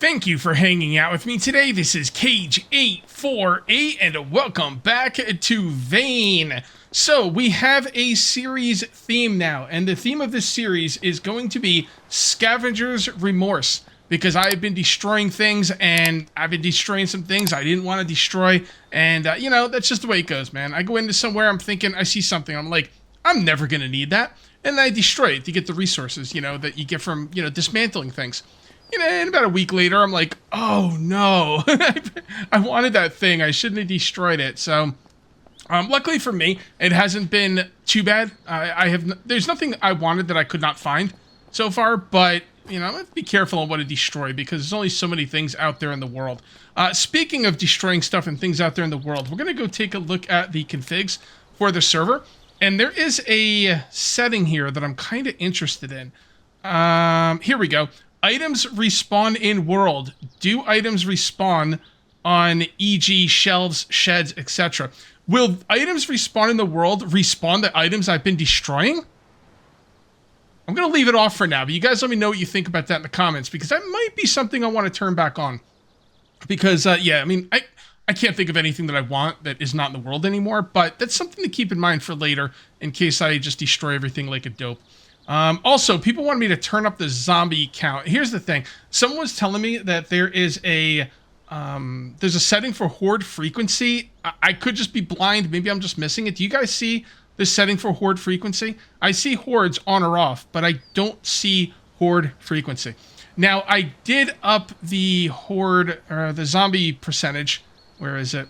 Thank you for hanging out with me today. This is Cage848 and welcome back to Vane. So we have a series theme now, and the theme of this series is going to be Scavenger's Remorse, because I've been destroying things, and I've been destroying some things I didn't want to destroy, and you know, that's just the way it goes, man. I go into somewhere, I'm thinking, I see something, I'm like, I'm never going to need that, and then I destroy it to get the resources, you know, that you get from, you know, dismantling things. You know, and about a week later, I'm like, oh no, I wanted that thing. I shouldn't have destroyed it. So, luckily for me, it hasn't been too bad. There's nothing I wanted that I could not find so far, but, you know, I'm going to be careful on what to destroy because there's only so many things out there in the world. Speaking of destroying stuff and things out there in the world, we're going to go take a look at the configs for the server. And there is a setting here that I'm kind of interested in. Here we go. Items respawn in world. Do items respawn on, e.g., shelves, sheds, etc.? Will items respawn in the world respawn the items I've been destroying? I'm going to leave it off for now, but you guys let me know what you think about that in the comments, because that might be something I want to turn back on. Because, yeah, I mean, I can't think of anything that I want that is not in the world anymore, but that's something to keep in mind for later, in case I just destroy everything like a dope. Also, people wanted me to turn up the zombie count. Here's the thing. Someone was telling me that there is there's a setting for horde frequency. I could just be blind. Maybe I'm just missing it. Do you guys see the setting for horde frequency? I see hordes on or off, but I don't see horde frequency. Now, I did up the horde, or the zombie percentage. Where is it?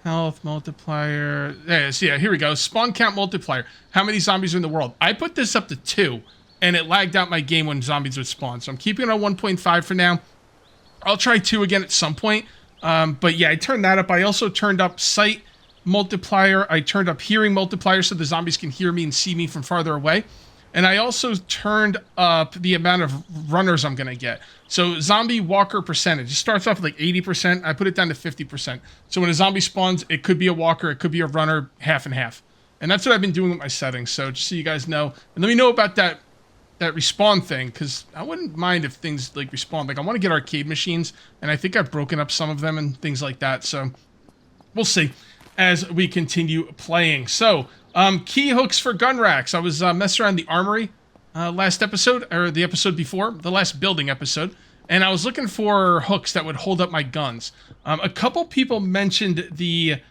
Health multiplier. There it is. Yeah, here we go. Spawn count multiplier. How many zombies are in the world? I put this up to 2, and it lagged out my game when zombies would spawn. So I'm keeping it on 1.5 for now. I'll try 2 again at some point. But yeah, I turned that up. I also turned up sight multiplier. I turned up hearing multiplier so the zombies can hear me and see me from farther away. And I also turned up the amount of runners I'm going to get. So zombie walker percentage. It starts off with like 80%. I put it down to 50%. So when a zombie spawns, it could be a walker, it could be a runner, half and half. And that's what I've been doing with my settings. So just so you guys know. And let me know about that respawn thing, because I wouldn't mind if things like respawn. Like I want to get arcade machines, and I think I've broken up some of them and things like that. So we'll see as we continue playing. So key hooks for gun racks. I was messing around the Armory last episode, or the episode before, the last building episode, and I was looking for hooks that would hold up my guns. A couple people mentioned the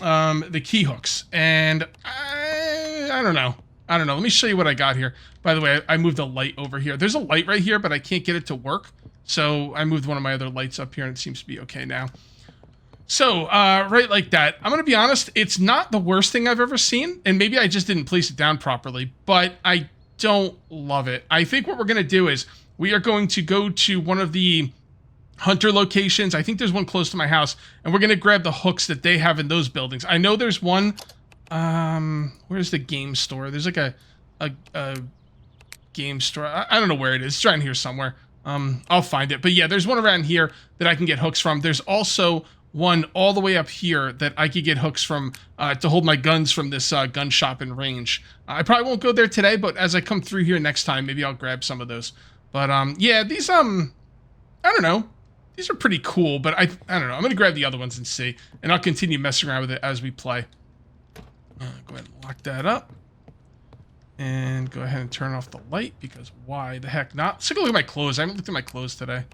key hooks, and I don't know. Let me show you what I got here. By the way, I moved a light over here. There's a light right here, but I can't get it to work, so I moved one of my other lights up here, and it seems to be okay now. So, right like that. I'm going to be honest, it's not the worst thing I've ever seen, and maybe I just didn't place it down properly, but I don't love it. I think what we're going to do is we are going to go to one of the hunter locations. I think there's one close to my house, and we're going to grab the hooks that they have in those buildings. I know there's one, where's the game store? There's like a game store. I don't know where it is. It's around here somewhere. I'll find it. But yeah, there's one around here that I can get hooks from. There's also one all the way up here that I could get hooks from to hold my guns from this gun shop in range. I probably won't go there today, but as I come through here next time, maybe I'll grab some of those. But yeah, these I don't know. These are pretty cool, but I don't know. I'm gonna grab the other ones and see, and I'll continue messing around with it as we play. Go ahead and lock that up, and go ahead and turn off the light because why the heck not? Let's take a look at my clothes. I haven't looked at my clothes today.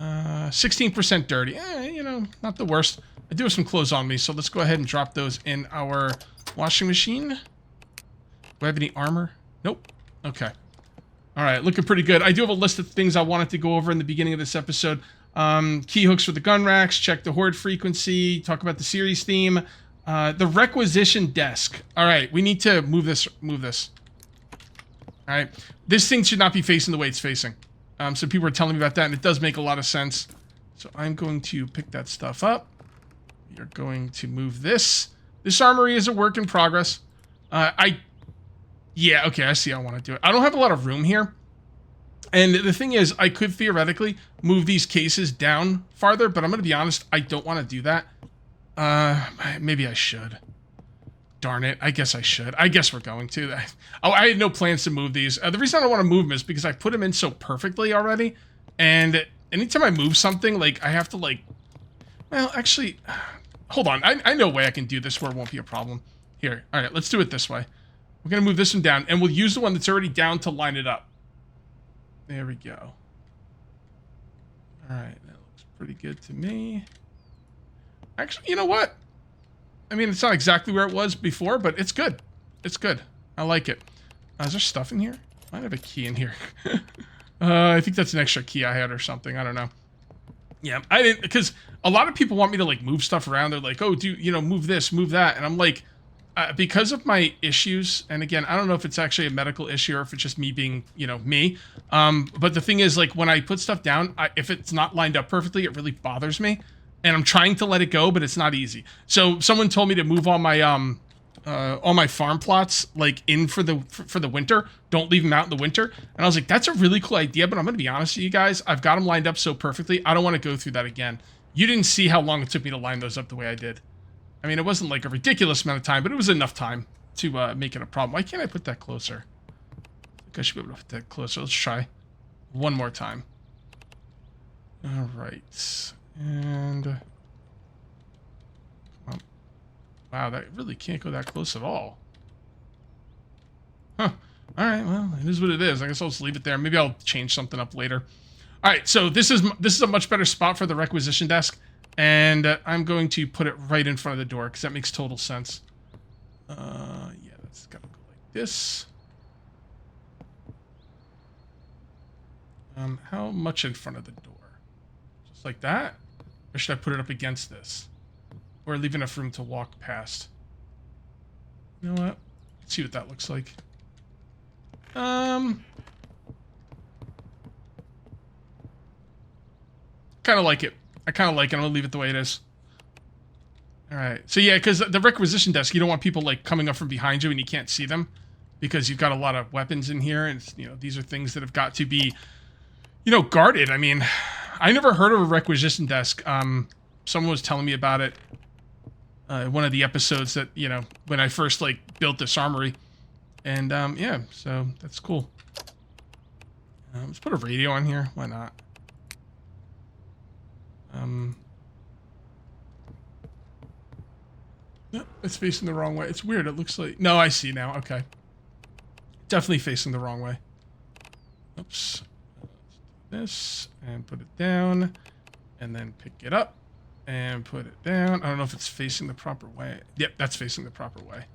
16% dirty. You know, not the worst. I do have some clothes on me, so let's go ahead and drop those in our washing machine. Do I have any armor? Nope. Okay. All right, looking pretty good. I do have a list of things I wanted to go over in the beginning of this episode. Key hooks for the gun racks, check the horde frequency, talk about the series theme, the requisition desk. All right, we need to move this. All right, this thing should not be facing the way it's facing. So people are telling me about that, and it does make a lot of sense. So I'm going to pick that stuff up. You're going to move this. This armory is a work in progress. Yeah, okay, I see how I want to do it. I don't have a lot of room here. And the thing is, I could theoretically move these cases down farther, but I'm going to be honest, I don't want to do that. Maybe I should. Darn it, I guess I should. I guess we're going to. Oh, I had no plans to move these. The reason I don't want to move them is because I put them in so perfectly already, and anytime I move something, like, I have to, like... Well, actually... Hold on. I know a way I can do this where it won't be a problem. Here. All right, let's do it this way. We're going to move this one down, and we'll use the one that's already down to line it up. There we go. All right, that looks pretty good to me. Actually, you know what? I mean, it's not exactly where it was before, but it's good. It's good. I like it. Is there stuff in here? Might have a key in here. I think that's an extra key I had or something. I don't know. Yeah, I didn't, because a lot of people want me to, like, move stuff around. They're like, oh, move this, move that. And I'm like, because of my issues, and again, I don't know if it's actually a medical issue or if it's just me being, me. But the thing is, like, when I put stuff down, if it's not lined up perfectly, it really bothers me. And I'm trying to let it go, but it's not easy. So someone told me to move all my farm plots, like, in for the winter. Don't leave them out in the winter. And I was like, that's a really cool idea, but I'm going to be honest with you guys. I've got them lined up so perfectly. I don't want to go through that again. You didn't see how long it took me to line those up the way I did. I mean, it wasn't like a ridiculous amount of time, but it was enough time to make it a problem. Why can't I put that closer? I think I should be able to put that closer. Let's try one more time. All right. And... come on. Wow, that really can't go that close at all. Huh. All right, well, it is what it is. I guess I'll just leave it there. Maybe I'll change something up later. All right, so this is a much better spot for the requisition desk, and I'm going to put it right in front of the door because that makes total sense. Yeah, that's got to go like this. How much in front of the door? Just like that? Or should I put it up against this? Or leave enough room to walk past? You know what? Let's see what that looks like. Kind of like it. I kind of like it. I'm gonna leave it the way it is. All right. So yeah, because the requisition desk, you don't want people like coming up from behind you and you can't see them because you've got a lot of weapons in here, and these are things that have got to be, guarded. I mean, I never heard of a requisition desk. Someone was telling me about it. One of the episodes that when I first built this armory, and yeah, so that's cool. Let's put a radio on here. Why not? No, it's facing the wrong way. It's weird. It looks like... No, I see now. Okay. Definitely facing the wrong way. Oops. Let's do this and put it down, and then pick it up and put it down. I don't know if it's facing the proper way. Yep, that's facing the proper way.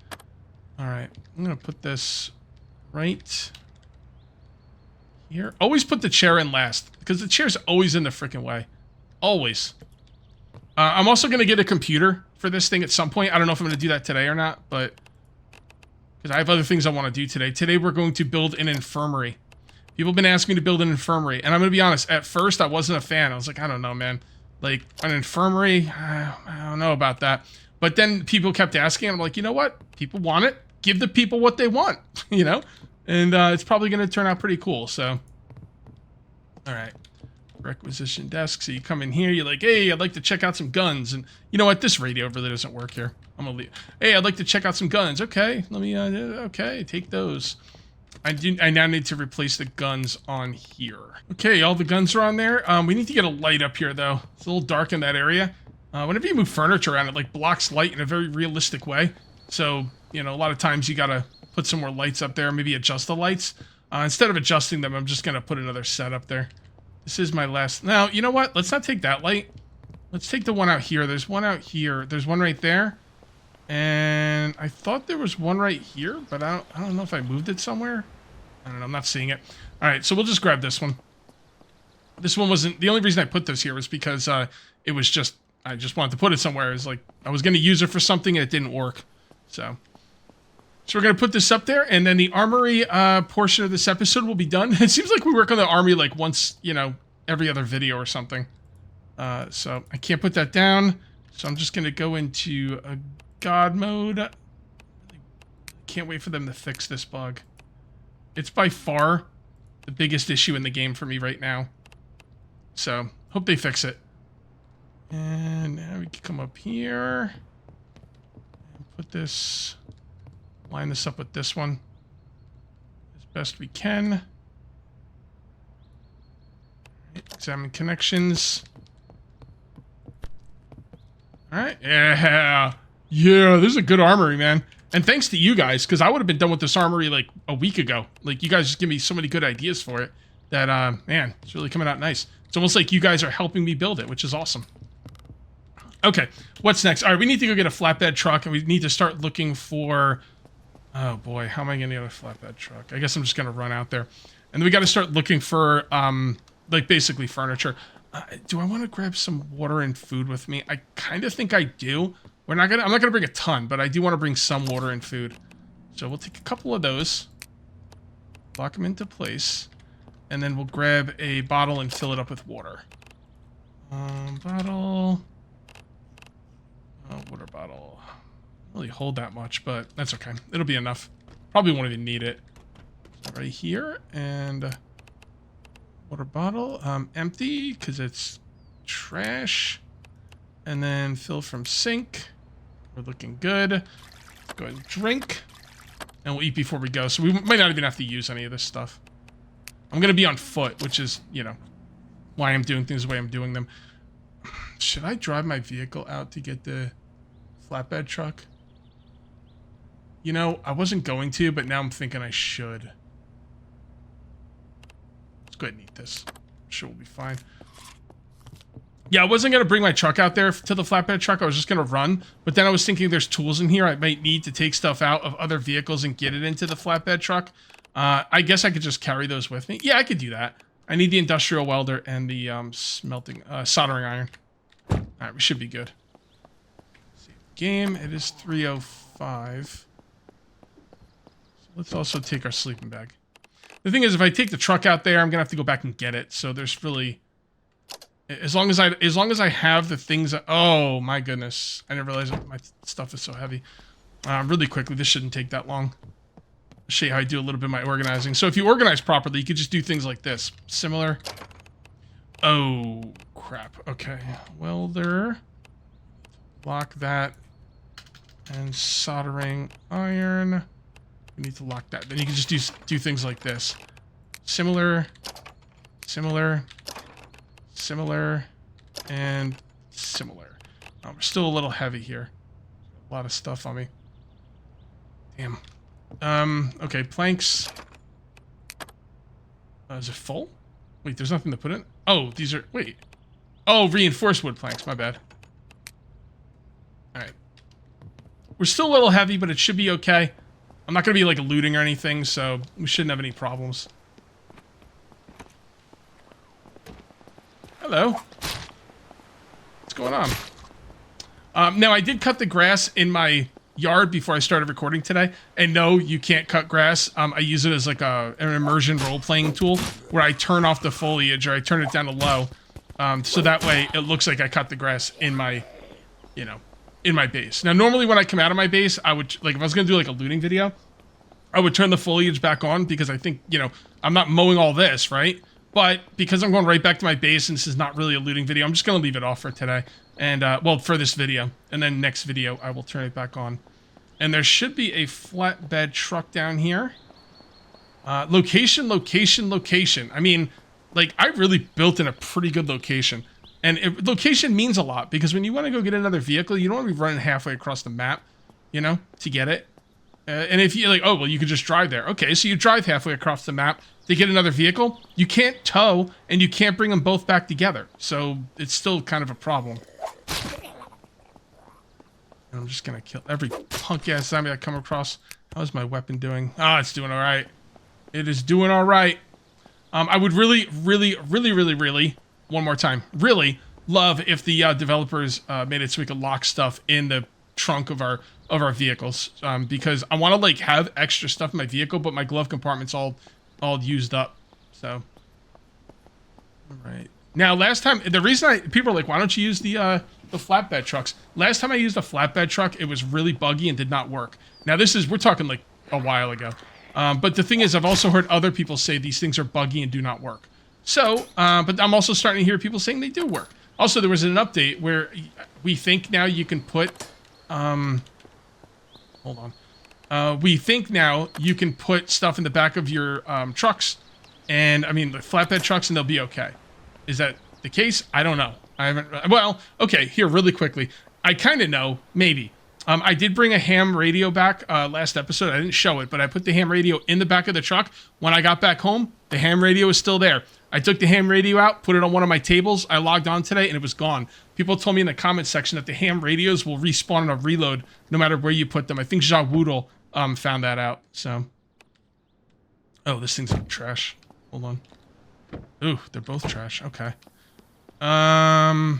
All right. I'm going to put this right here. Always put the chair in last because the chair's always in the freaking way. Always. I'm also going to get a computer for this thing at some point. I don't know if I'm going to do that today or not, but because I have other things I want to do today. Today we're going to build an infirmary. People have been asking me to build an infirmary, and I'm going to be honest, at first I wasn't a fan. I was like, I don't know, man. Like, an infirmary, I don't know about that. But then people kept asking, and I'm like, you know what? People want it. Give the people what they want, And it's probably going to turn out pretty cool, so. All right. Requisition desk. So you come in here, you're like, hey, I'd like to check out some guns. And you know what? This radio really doesn't work here. I'm going to leave. Hey, I'd like to check out some guns. Okay, let me, okay, take those. I now need to replace the guns on here. Okay, all the guns are on there. We need to get a light up here, though. It's a little dark in that area. Whenever you move furniture around, it blocks light in a very realistic way. So, a lot of times you gotta put some more lights up there, maybe adjust the lights. Instead of adjusting them, I'm just gonna put another set up there. This is my last... Now, you know what? Let's not take that light. Let's take the one out here. There's one out here. There's one right there. And I thought there was one right here, but I don't know if I moved it somewhere. I don't know. I'm not seeing it. All right, so we'll just grab this one. This one wasn't... The only reason I put this here was because it was just... I just wanted to put it somewhere. It was like I was going to use it for something and it didn't work. So we're going to put this up there, and then the armory portion of this episode will be done. It seems like we work on the armory once, every other video or something. So I can't put that down. So I'm just going to go into a God mode. Can't wait for them to fix this bug. It's by far the biggest issue in the game for me right now. So hope they fix it. And now we can come up here and put this, line this up with this one as best we can. Examine connections. All right. Yeah. Yeah, this is a good armory, man. And thanks to you guys, because I would have been done with this armory like a week ago. Like, you guys just give me so many good ideas for it that, man, it's really coming out nice. It's almost like you guys are helping me build it, which is awesome. Okay, what's next? All right, we need to go get a flatbed truck, and we need to start looking for... Oh, boy, how am I going to get a flatbed truck? I guess I'm just going to run out there. And then we got to start looking for, like, basically furniture. Do I want to grab some water and food with me? I kind of think I do. I'm not gonna bring a ton, but I do want to bring some water and food. So we'll take a couple of those, lock them into place, and then we'll grab a bottle and fill it up with water. Bottle. Water bottle. Don't really hold that much, but that's okay. It'll be enough. Probably won't even need it. So right here, and water bottle. Empty, because it's trash. And then fill from sink. We're looking good. Let's go ahead and drink. And we'll eat before we go. So we might not even have to use any of this stuff. I'm going to be on foot, which is, you know, why I'm doing things the way I'm doing them. Should I drive my vehicle out to get the flatbed truck? You know, I wasn't going to, but now I'm thinking I should. Let's go ahead and eat this. I'm sure we'll be fine. Yeah, I wasn't going to bring my truck out there to the flatbed truck. I was just going to run. But then I was thinking there's tools in here I might need to take stuff out of other vehicles and get it into the flatbed truck. I guess I could just carry those with me. Yeah, I could do that. I need the industrial welder and the soldering iron. All right, we should be good. Save game. It is 3:05. So let's also take our sleeping bag. The thing is, if I take the truck out there, I'm going to have to go back and get it. So there's really... As long as I have the things that, oh my goodness, I didn't realize that my stuff is so heavy. Really quickly, this shouldn't take that long. I'll show you how I do a little bit of my organizing. So if you organize properly, you could just do things like this. Similar. Oh crap. Okay. Welder. Lock that. And soldering iron. We need to lock that. Then you can just do things like this. Similar. Similar. Similar, and similar. We're still a little heavy here. A lot of stuff on me. Damn. Okay, planks. Is it full? Wait, there's nothing to put in? Oh, these are... Wait. Oh, reinforced wood planks. My bad. Alright. We're still a little heavy, but it should be okay. I'm not going to be, like, looting or anything, so we shouldn't have any problems. Hello. What's going on? Now, I did cut the grass in my yard before I started recording today. And no, you can't cut grass. I use it as like an immersion role-playing tool where I turn off the foliage or I turn it down to low. So that way it looks like I cut the grass in my, you know, in my base. Now, normally when I come out of my base, I would, like, if I was going to do like a looting video, I would turn the foliage back on because I think, you know, I'm not mowing all this, right? But because I'm going right back to my base and this is not really a looting video, I'm just going to leave it off for today. And, well, for this video. And then next video, I will turn it back on. And there should be a flatbed truck down here. Location, location, location. I mean, like, I really built in a pretty good location. And location means a lot because when you want to go get another vehicle, you don't want to be running halfway across the map, you know, to get it. And if you're like, oh, well, you could just drive there. Okay, so you drive halfway across the map to get another vehicle. You can't tow, and you can't bring them both back together. So it's still kind of a problem. And I'm just going to kill every punk-ass zombie I come across. How's my weapon doing? Ah, it's doing all right. It is doing all right. I would really, one more time, really love if the developers made it so we could lock stuff in the trunk of our vehicles, because I want to like have extra stuff in my vehicle, but my glove compartment's all used up. So, all right. Now, last time, the reason people are like, why don't you use the flatbed trucks? Last time I used a flatbed truck, it was really buggy and did not work. Now we're talking like a while ago. But the thing is, I've also heard other people say these things are buggy and do not work. So, but I'm also starting to hear people saying they do work. Also, there was an update where we think now you can put, hold on. We think now you can put stuff in the back of your trucks, and I mean the flatbed trucks, and they'll be okay. Is that the case? I don't know. I haven't... Well, okay, here, really quickly. I kind of know, maybe. I did bring a ham radio back last episode. I didn't show it, but I put the ham radio in the back of the truck. When I got back home, the ham radio was still there. I took the ham radio out, put it on one of my tables. I logged on today, and it was gone. People told me in the comment section that the ham radios will respawn on a reload no matter where you put them. I think Ja Woodle found that out, so... Oh, this thing's trash. Hold on. Ooh, they're both trash. Okay. Well,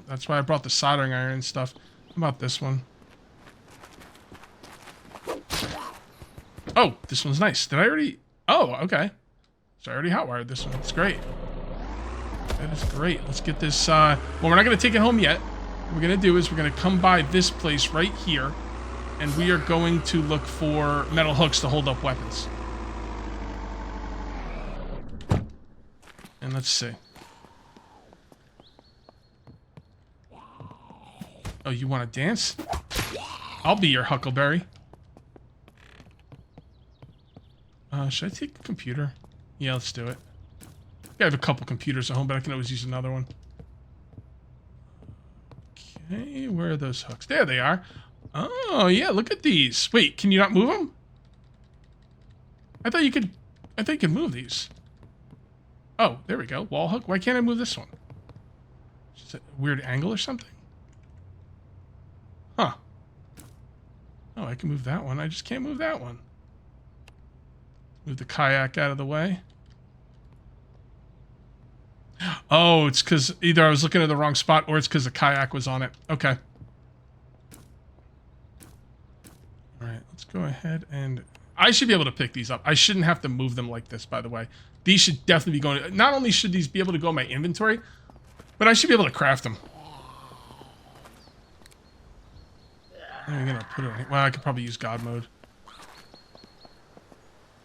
that's why I brought the soldering iron and stuff. How about this one? Oh, this one's nice. Did I already... Oh, okay. So I already hotwired this one. It's great. That is great. Let's get this... Well, we're not going to take it home yet. What we're going to do is we're going to come by this place right here. And we are going to look for metal hooks to hold up weapons. And let's see. Oh, you want to dance? I'll be your Huckleberry. Should I take a computer? Yeah, let's do it. I have a couple computers at home, but I can always use another one. Okay, where are those hooks? There they are. Oh, yeah, look at these. Wait, can you not move them? I thought you could move these. Oh, there we go. Wall hook. Why can't I move this one? Is it a weird angle or something? Huh. Oh, I can move that one. I just can't move that one. Move the kayak out of the way. Oh, it's because either I was looking at the wrong spot or it's because the kayak was on it. Okay. Alright, let's go ahead and... I should be able to pick these up. I shouldn't have to move them like this, by the way. These should definitely be going... Not only should these be able to go in my inventory, but I should be able to craft them. I'm gonna put it... Well, I could probably use God mode.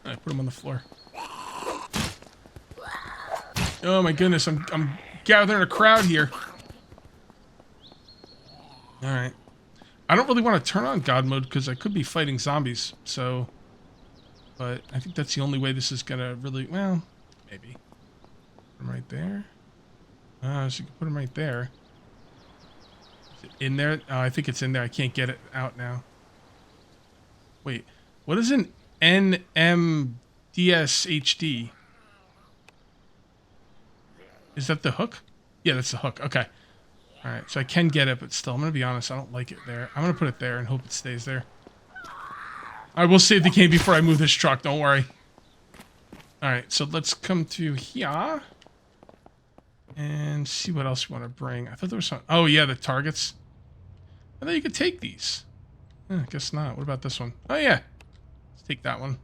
I put them on the floor. Oh my goodness, I'm gathering a crowd here. Alright. I don't really want to turn on God mode because I could be fighting zombies, so... But I think that's the only way this is gonna really... Well, maybe. Put them right there. So you can put them right there. Is it in there? Oh, I think it's in there. I can't get it out now. Wait, what is an NMDSHD? Is that the hook? Yeah, that's the hook. Okay. Alright, so I can get it, but still, I'm going to be honest, I don't like it there. I'm going to put it there and hope it stays there. I will save the game before I move this truck, don't worry. Alright, so let's come to here. And see what else we want to bring. I thought there was some... Oh, yeah, the targets. I thought you could take these. I guess not. What about this one? Oh, yeah. Let's take that one.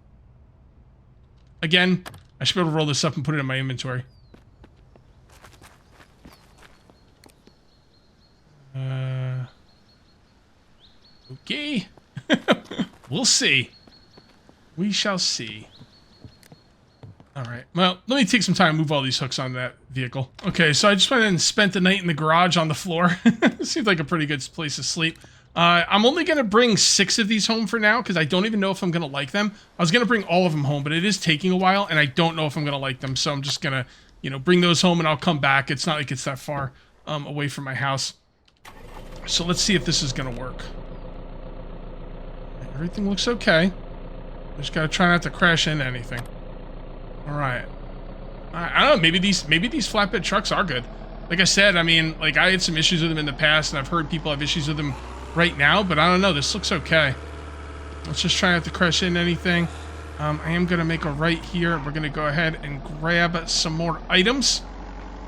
Again, I should be able to roll this up and put it in my inventory. Okay. We'll see. We shall see. Alright, well, let me take some time to move all these hooks on that vehicle. Okay, so I just went and spent the night in the garage on the floor. Seems like a pretty good place to sleep. I'm only going to bring 6 of these home for now, because I don't even know if I'm going to like them. I was going to bring all of them home, but it is taking a while, and I don't know if I'm going to like them, so I'm just going to, you know, bring those home, and I'll come back. It's not like it's that far away from my house. So let's see if this is going to work. Everything looks okay. Just got to try not to crash into anything. Alright. I don't know, maybe these flatbed trucks are good. Like I said, I mean, like, I had some issues with them in the past, and I've heard people have issues with them right now, but I don't know, this looks okay. Let's just try not to crash into anything. I am going to make a right here. We're going to go ahead and grab some more items,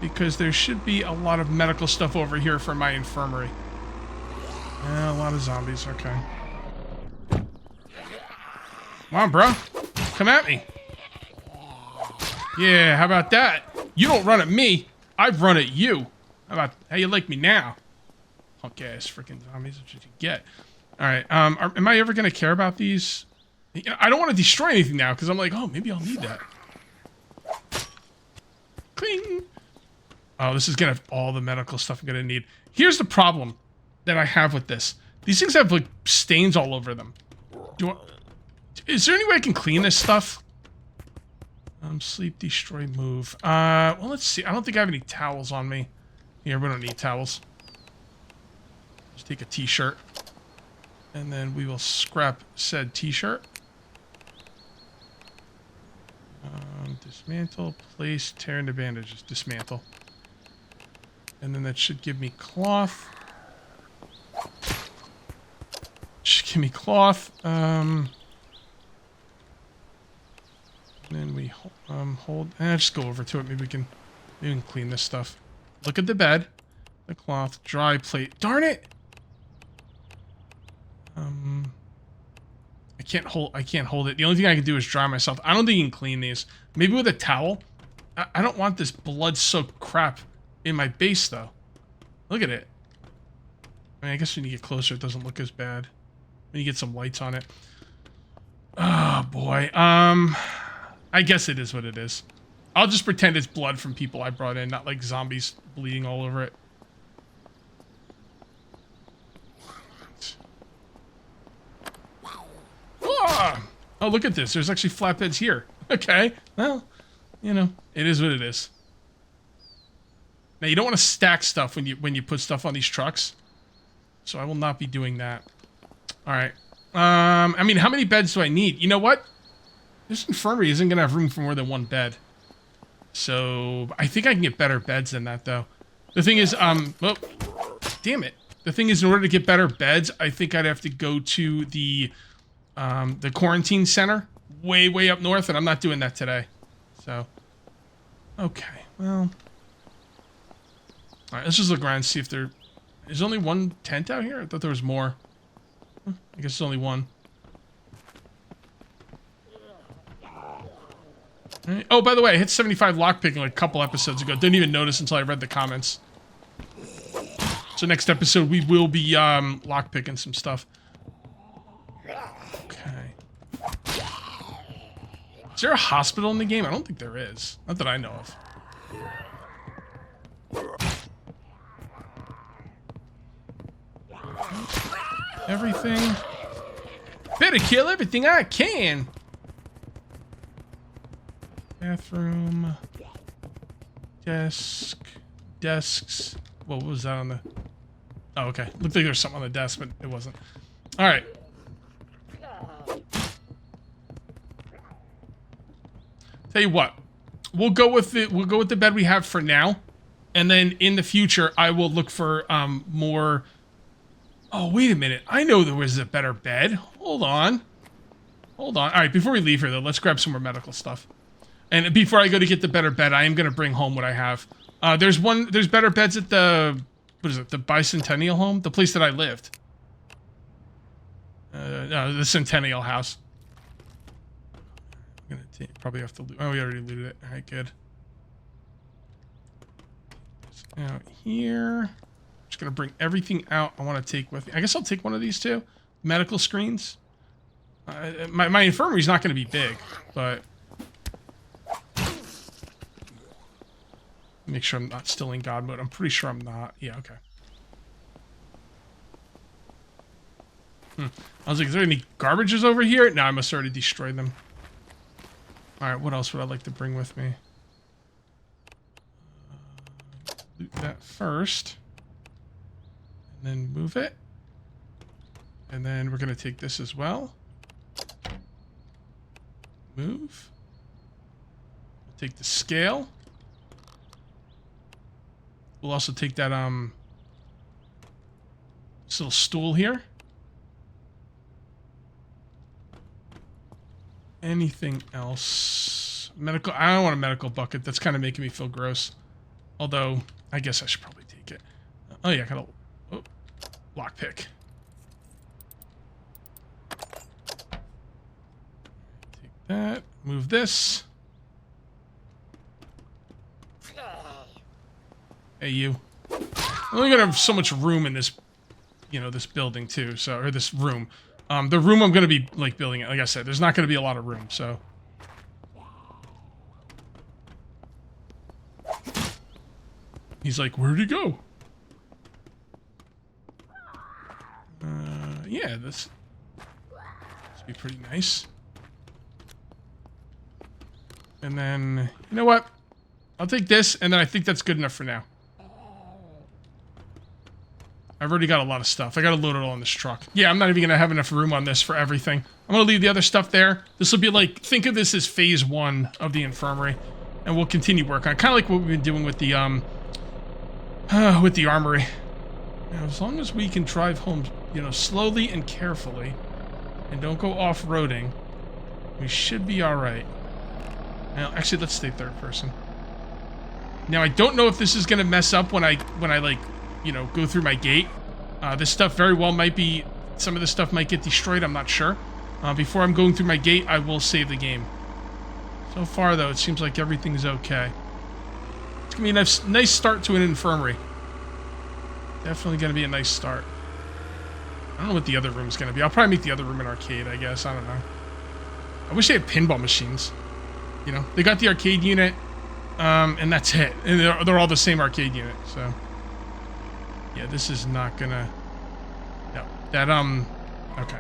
because there should be a lot of medical stuff over here for my infirmary. Yeah, a lot of zombies, okay. Come on, bro. Come at me. Yeah, how about that? You don't run at me. I run at you. How you like me now? Punk ass freaking zombies. That's what you get. Alright, am I ever going to care about these? I don't want to destroy anything now, because I'm like, oh, maybe I'll need that. Cling. Oh, this is going to have all the medical stuff I'm going to need. Here's the problem that I have with this. These things have, like, stains all over them. Is there any way I can clean this stuff? Sleep, destroy, move. Well, let's see. I don't think I have any towels on me. Here, we don't need towels. Just take a t-shirt. And then we will scrap said t-shirt. Dismantle, place, tear into bandages. Dismantle. And then that should give me cloth. Should give me cloth. And then we hold. Just go over to it. Maybe we can clean this stuff. Look at the bed, the cloth, dry plate. Darn it! I can't hold it. The only thing I can do is dry myself. I don't think you can clean these. Maybe with a towel. I don't want this blood-soaked crap in my base, though. Look at it. I mean, I guess when you get closer, it doesn't look as bad. When you get some lights on it. Oh, boy. I guess it is what it is. I'll just pretend it's blood from people I brought in, not like zombies bleeding all over it. Oh, look at this. There's actually flatbeds here. Okay. Well, you know, it is what it is. Now, you don't want to stack stuff when you put stuff on these trucks. So I will not be doing that. All right. I mean, how many beds do I need? You know what? This infirmary isn't going to have room for more than one bed. So I think I can get better beds than that, though. The thing is, well, damn it. The thing is, in order to get better beds, I think I'd have to go to the quarantine center way up north, and I'm not doing that today. So, okay, well, all right, let's just look around and see if there is only one tent out here. I thought there was more. I guess it's only one. Right. Oh, by the way, I hit 75 lockpicking like a couple episodes ago. Didn't even notice until I read the comments. So next episode, we will be lockpicking some stuff. Okay. Is there a hospital in the game? I don't think there is. Not that I know of. Everything. Better kill everything I can. Bathroom. Desks. What was that on the... Oh, okay. Looked like there was something on the desk, but it wasn't. All right. Tell you what. We'll go with the bed we have for now. And then in the future, I will look for more... Oh, wait a minute. I know there was a better bed. Hold on. Hold on. All right, before we leave here, though, let's grab some more medical stuff. And before I go to get the better bed, I am going to bring home what I have. There's better beds at the, what is it, the Bicentennial home? The place that I lived. No, the Centennial house. I'm going to probably have to loot. Oh, we already looted it. All right, good. Out here. Just going to bring everything out I want to take with me. I guess I'll take one of these too. Medical screens. My infirmary's not going to be big, but... Make sure I'm not still in God mode. I'm pretty sure I'm not. Yeah, okay. I was like, is there any garbages over here? No, I must already destroy them. Alright, what else would I like to bring with me? Loot that first. And then move it. And then we're going to take this as well. Move. Take the scale. We'll also take that, this little stool here. Anything else? Medical, I don't want a medical bucket. That's kind of making me feel gross. Although, I guess I should probably take it. Oh yeah, I got a lockpick. Take that, move this. Hey, you. We're only gonna have so much room in this, you know, this building too. So, or this room. The room I'm gonna be like building it. Like I said, there's not gonna be a lot of room. So. He's like, where'd he go? Yeah, this would be pretty nice. And then, you know what? I'll take this, and then I think that's good enough for now. I've already got a lot of stuff. I gotta load it all in this truck. Yeah, I'm not even gonna have enough room on this for everything. I'm gonna leave the other stuff there. This will be like, think of this as phase 1 of the infirmary. And we'll continue work on it. Kind of like what we've been doing with the armory. Now, as long as we can drive home, you know, slowly and carefully, and don't go off-roading, we should be alright. Now, actually, let's stay third person. Now, I don't know if this is gonna mess up when I like, you know, go through my gate. This stuff very well might be, some of this stuff might get destroyed, I'm not sure. Before I'm going through my gate, I will save the game. So far, though, it seems like everything's okay. It's gonna be a nice start to an infirmary. Definitely gonna be a nice start. I don't know what the other room's gonna be. I'll probably make the other room an arcade, I guess. I don't know. I wish they had pinball machines. You know, they got the arcade unit, and that's it. And they're all the same arcade unit, so... Yeah, this is not gonna... No, that, okay.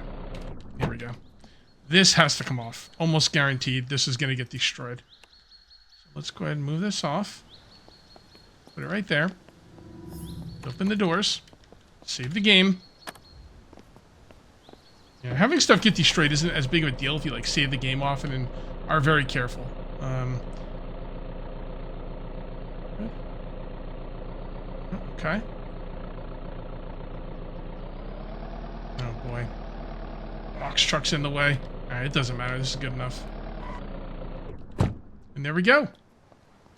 Here we go. This has to come off. Almost guaranteed this is gonna get destroyed. So let's go ahead and move this off. Put it right there. Open the doors. Save the game. Yeah, having stuff get destroyed isn't as big of a deal if you, like, save the game off and then are very careful. Okay. Oh, boy. Box truck's in the way. Alright, it doesn't matter. This is good enough. And there we go.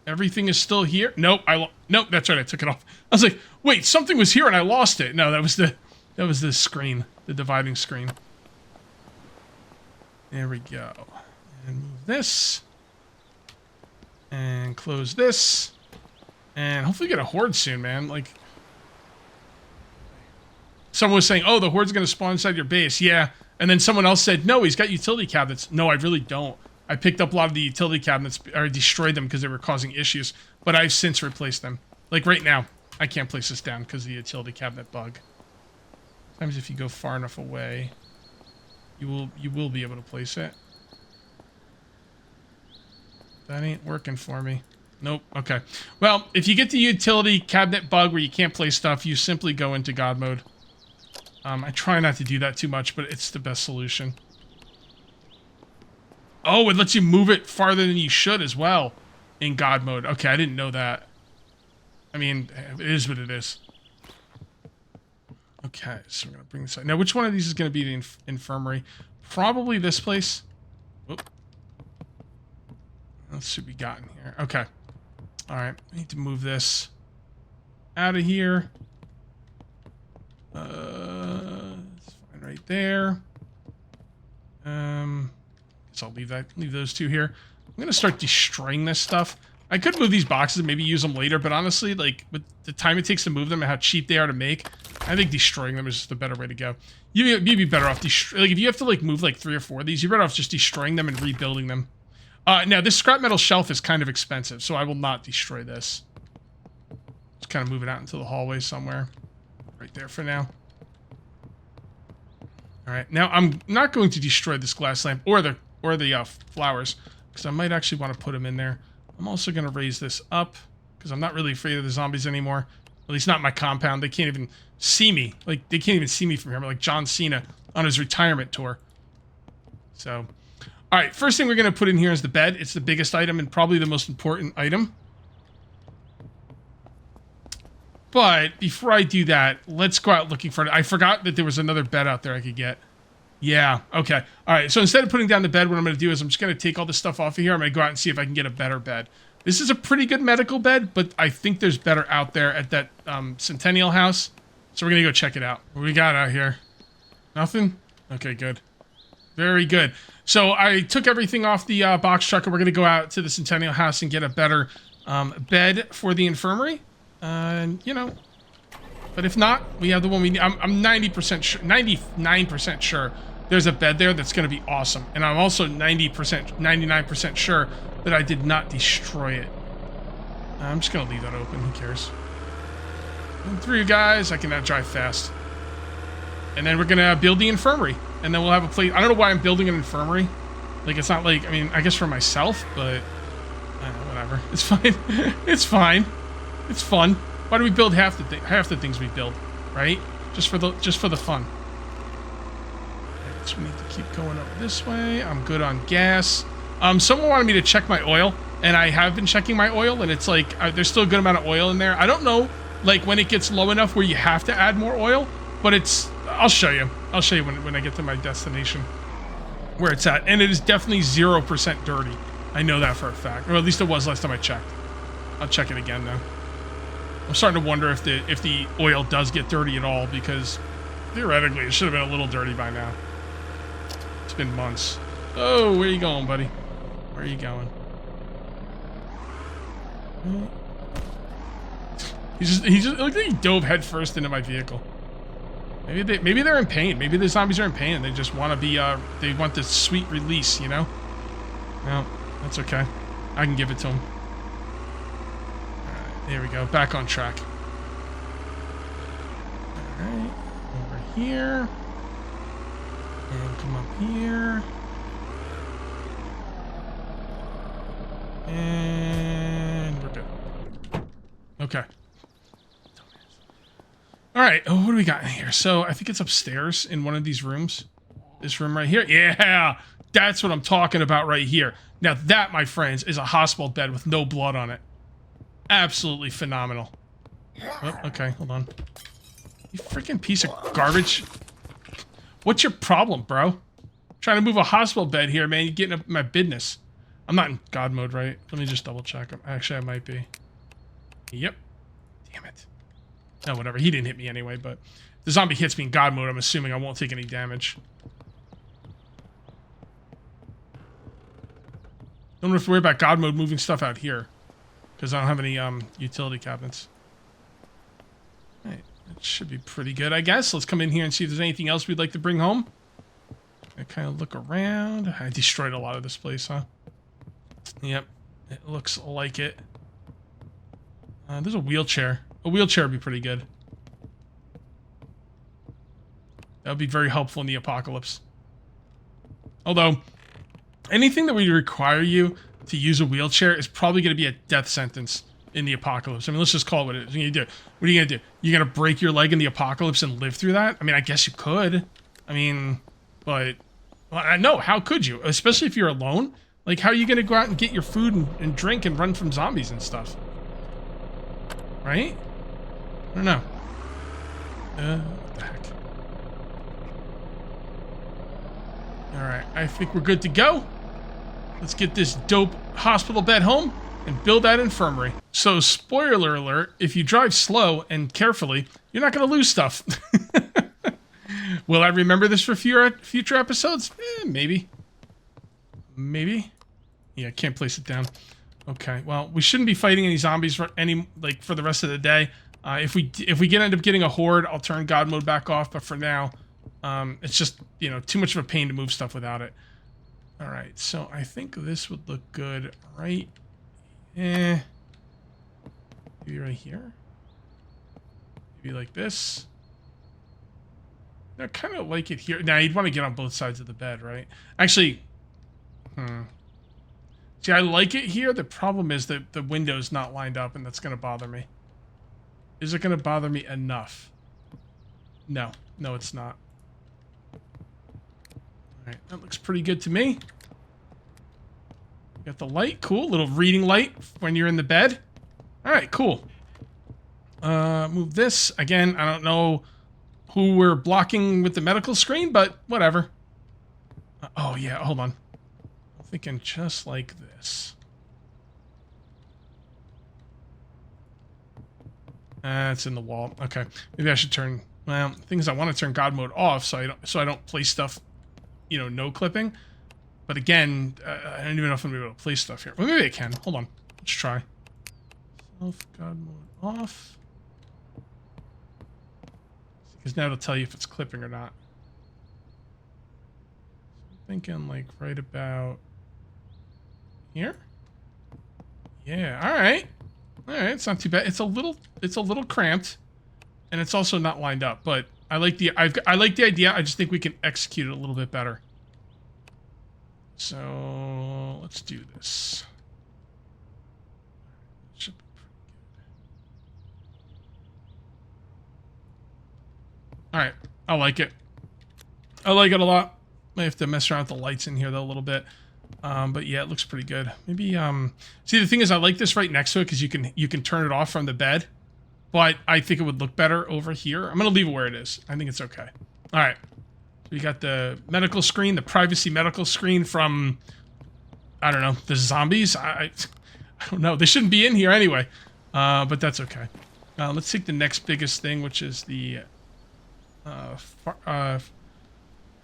Everything is still here. Nope, nope, that's right. I took it off. I was like, wait, something was here and I lost it. No, that was the screen, the dividing screen. There we go. And move this. And close this. And hopefully get a horde soon, man. Like, someone was saying, oh, the horde's going to spawn inside your base. Yeah. And then someone else said, no, he's got utility cabinets. No, I really don't. I picked up a lot of the utility cabinets, or destroyed them because they were causing issues. But I've since replaced them. Like right now, I can't place this down because of the utility cabinet bug. Sometimes if you go far enough away, you will be able to place it. That ain't working for me. Nope. Okay. Well, if you get the utility cabinet bug where you can't place stuff, you simply go into God mode. I try not to do that too much, but it's the best solution. Oh, it lets you move it farther than you should as well in God mode. Okay, I didn't know that. I mean, it is what it is. Okay, so we're going to bring this out. Now, which one of these is going to be the infirmary? Probably this place. Whoop. Let's see what we got in here. Okay. All right, I need to move this out of here. It's fine right there. So I'll leave those two here. I'm gonna start destroying this stuff. I could move these boxes and maybe use them later, but honestly, like, with the time it takes to move them and how cheap they are to make, I think destroying them is just the better way to go. You'd be better off like, if you have to like move like 3 or 4 of these, you're better off just destroying them and rebuilding them. Now this scrap metal shelf is kind of expensive, so I will not destroy this. Just kind of move it out into the hallway somewhere. Right there for now. Alright, now I'm not going to destroy this glass lamp or the flowers, because I might actually want to put them in there. I'm also going to raise this up, because I'm not really afraid of the zombies anymore. At least not in my compound. They can't even see me. Like, they can't even see me from here. I'm like John Cena on his retirement tour. So, alright, first thing we're going to put in here is the bed. It's the biggest item and probably the most important item. But before I do that, let's go out looking for it. I forgot that there was another bed out there I could get. Yeah, okay. All right, so instead of putting down the bed, what I'm going to do is I'm just going to take all this stuff off of here. I'm going to go out and see if I can get a better bed. This is a pretty good medical bed, but I think there's better out there at that Centennial house. So we're going to go check it out. What we got out here? Nothing? Okay, good. Very good. So I took everything off the box truck, and we're going to go out to the Centennial house and get a better bed for the infirmary. And, you know, but if not, we have the one we need. I'm 90% sure, 99% sure there's a bed there that's going to be awesome. And I'm also 99% sure that I did not destroy it. I'm just going to leave that open. Who cares? And through you guys, I can now drive fast. And then we're going to build the infirmary. And then we'll have a place. I don't know why I'm building an infirmary. Like, it's not like, I mean, I guess for myself, but whatever. It's fine. It's fine. It's fun. Why do we build half the things we build, right? Just for the fun. So we need to keep going up this way. I'm good on gas. Someone wanted me to check my oil, and I have been checking my oil, and it's like there's still a good amount of oil in there. I don't know, like when it gets low enough where you have to add more oil, but it's. I'll show you. I'll show you when I get to my destination, where it's at, and it is definitely 0% dirty. I know that for a fact, or at least it was last time I checked. I'll check it again though. I'm starting to wonder if the oil does get dirty at all, because theoretically it should have been a little dirty by now. It's been months. Oh, where are you going, buddy? Where are you going? He just it looked like he dove headfirst into my vehicle. Maybe they're in pain. Maybe the zombies are in pain and they just want to be they want this sweet release, you know? No, that's okay. I can give it to them. Alright, there we go. Back on track. Alright, over here. And come up here. And we're good. Okay. Alright, oh, what do we got in here? So, I think it's upstairs in one of these rooms. This room right here. Yeah! That's what I'm talking about right here. Now that, my friends, is a hospital bed with no blood on it. Absolutely phenomenal. Oh, okay, hold on. You freaking piece of garbage. What's your problem, bro? Trying to move a hospital bed here, man. You're getting up my business. I'm not in God mode, right? Let me just double check. Actually, I might be. Yep. Damn it. No, whatever. He didn't hit me anyway, but if the zombie hits me in God mode, I'm assuming I won't take any damage. Don't have to worry about God mode moving stuff out here, because I don't have any utility cabinets. All right, that should be pretty good, I guess. Let's come in here and see if there's anything else we'd like to bring home. I kind of look around. I destroyed a lot of this place, huh? Yep, it looks like it. There's a wheelchair. A wheelchair would be pretty good. That would be very helpful in the apocalypse. Although, anything that would require you to use a wheelchair is probably going to be a death sentence in the apocalypse. I mean, let's just call it what it is. What are you gonna do? What are you going to do? You're going to break your leg in the apocalypse and live through that? I mean, I guess you could. I mean, but... Well, I know, how could you? Especially if you're alone. Like, how are you going to go out and get your food and drink and run from zombies and stuff? Right? I don't know. What the heck? Alright, I think we're good to go. Let's get this dope hospital bed home and build that infirmary. So, spoiler alert, if you drive slow and carefully, you're not going to lose stuff. Will I remember this for future episodes? Maybe. Maybe. Yeah, can't place it down. Okay, well, we shouldn't be fighting any zombies for the rest of the day. If we end up getting a horde, I'll turn God mode back off. But for now, it's just too much of a pain to move stuff without it. All right, so I think this would look good, right? Maybe right here. Maybe like this. I kind of like it here. Now, you'd want to get on both sides of the bed, right? Actually, see, I like it here. The problem is that the window's not lined up, and that's going to bother me. Is it going to bother me enough? No. No, it's not. Alright, that looks pretty good to me. Got the light. Cool. Little reading light when you're in the bed. Alright, cool. Move this. Again, I don't know who we're blocking with the medical screen, but whatever. Oh, yeah, hold on. I'm thinking just like this. It's in the wall. Okay, maybe I should turn... Well, the thing is, I want to turn God mode off so I don't place stuff, no clipping. But again, I don't even know if I'm going to be able to place stuff here. Well, maybe I can. Hold on. Let's try. Self God mode off. Because now it'll tell you if it's clipping or not. So I'm thinking like right about here. Yeah. All right. All right. It's not too bad. It's a little cramped, and it's also not lined up. But I like the idea. I just think we can execute it a little bit better. So let's do this. All right. I like it. I like it a lot. I have to mess around with the lights in here though a little bit. But yeah, it looks pretty good. Maybe, see, the thing is I like this right next to it because you can turn it off from the bed. But I think it would look better over here. I'm going to leave it where it is. I think it's okay. All right. We got the medical screen, the privacy medical screen from, I don't know, the zombies. I don't know. They shouldn't be in here anyway. But that's okay. Let's take the next biggest thing, which is the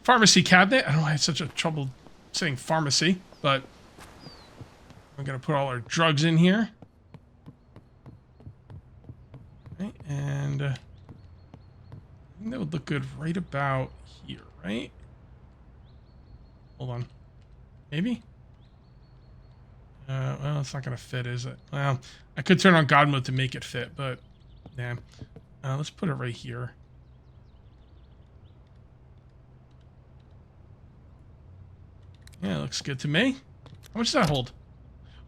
pharmacy cabinet. I don't know why I had such a trouble saying pharmacy, but we're going to put all our drugs in here. Okay, and I think that would look good right about here, right? Hold on. Maybe? Well, it's not going to fit, is it? Well, I could turn on God mode to make it fit, but yeah. Let's put it right here. Yeah, it looks good to me. How much does that hold?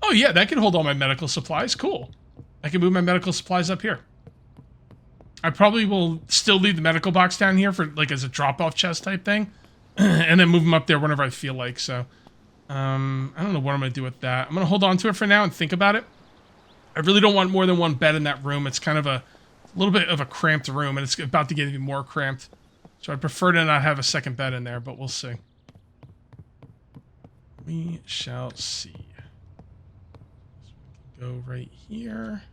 Oh, yeah, that can hold all my medical supplies. Cool. I can move my medical supplies up here. I probably will still leave the medical box down here for, like, as a drop-off chest type thing. And then move them up there whenever I feel like, so. I don't know what I'm going to do with that. I'm going to hold on to it for now and think about it. I really don't want more than one bed in that room. It's kind of a little bit of a cramped room, and it's about to get even more cramped. So I prefer to not have a second bed in there, but we'll see. We shall see. So we can go right here.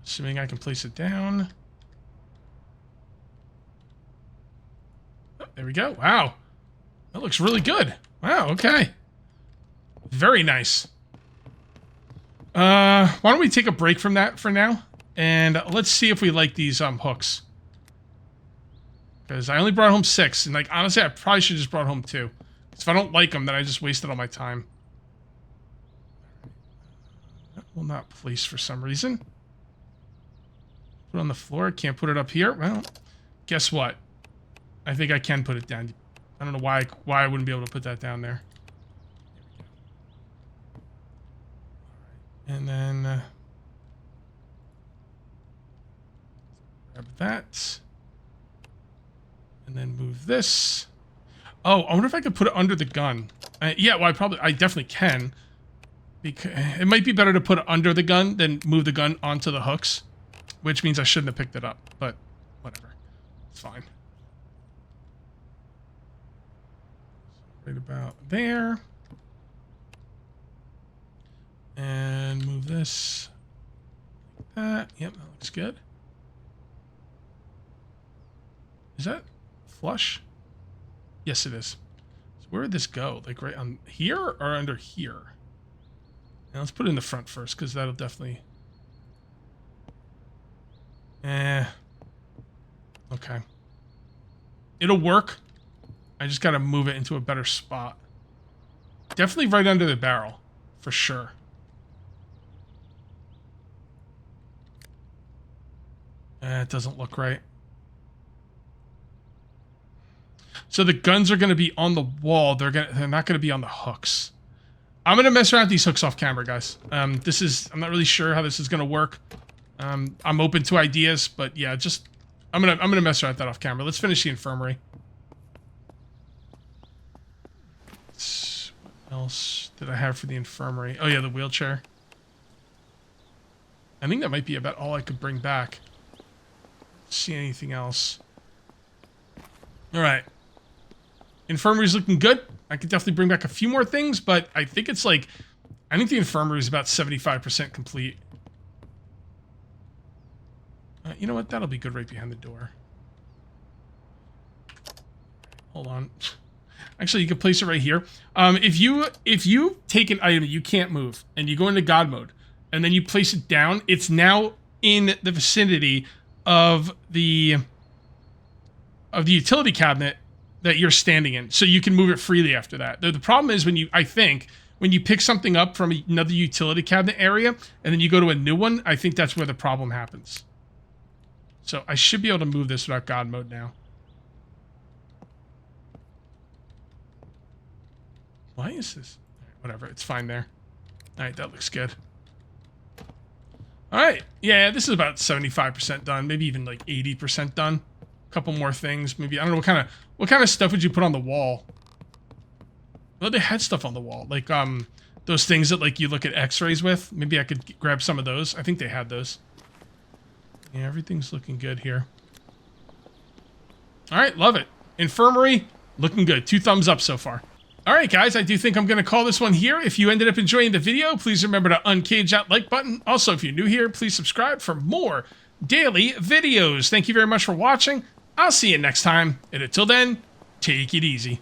Assuming I can place it down. Oh, there we go. Wow. That looks really good. Wow, okay. Very nice. Why don't we take a break from that for now? And let's see if we like these hooks. Because I only brought home 6. And, like, honestly, I probably should have just brought home 2. If I don't like them, then I just wasted all my time. That will not place for some reason. Put it on the floor. Can't put it up here. Well, guess what? I think I can put it down. I don't know why I wouldn't be able to put that down there. And then grab that. And then move this. Oh, I wonder if I could put it under the gun. Yeah, well, I definitely can. Because it might be better to put it under the gun than move the gun onto the hooks. Which means I shouldn't have picked it up. But whatever. It's fine. Right about there. And move this like that. Yep, that looks good. Is that flush? Yes, it is. So where would this go? Like right on here or under here? Now let's put it in the front first because that'll definitely... Okay. It'll work. I just gotta move it into a better spot. Definitely right under the barrel. For sure. It doesn't look right. So the guns are gonna be on the wall. They're not gonna be on the hooks. I'm gonna mess around with these hooks off camera, guys. I'm not really sure how this is gonna work. I'm open to ideas, but yeah, I'm gonna mess around with that off camera. Let's finish the infirmary. What else did I have for the infirmary? Oh yeah, the wheelchair. I think that might be about all I could bring back. See anything else? All right. Infirmary's looking good. I could definitely bring back a few more things, but I think it's like, I think the infirmary is about 75% complete. You know what? That'll be good right behind the door. Hold on. Actually, you can place it right here. If you take an item you can't move and you go into God mode and then you place it down, it's now in the vicinity of the utility cabinet that you're standing in, so you can move it freely after that. The problem is when you pick something up from another utility cabinet area and then you go to a new one, I think that's where the problem happens. So I should be able to move this without God mode now. Why is this? Whatever, it's fine there. All right, that looks good. All right, yeah, this is about 75% done, maybe even like 80% done. couple more things. Maybe, I don't know, what kind of stuff would you put on the wall? Well, they had stuff on the wall. Like, those things that, like, you look at x-rays with. Maybe I could grab some of those. I think they had those. Yeah, everything's looking good here. All right, love it. Infirmary, looking good. 2 thumbs up so far. All right, guys, I do think I'm going to call this one here. If you ended up enjoying the video, please remember to uncage that like button. Also, if you're new here, please subscribe for more daily videos. Thank you very much for watching. I'll see you next time. And until then, take it easy.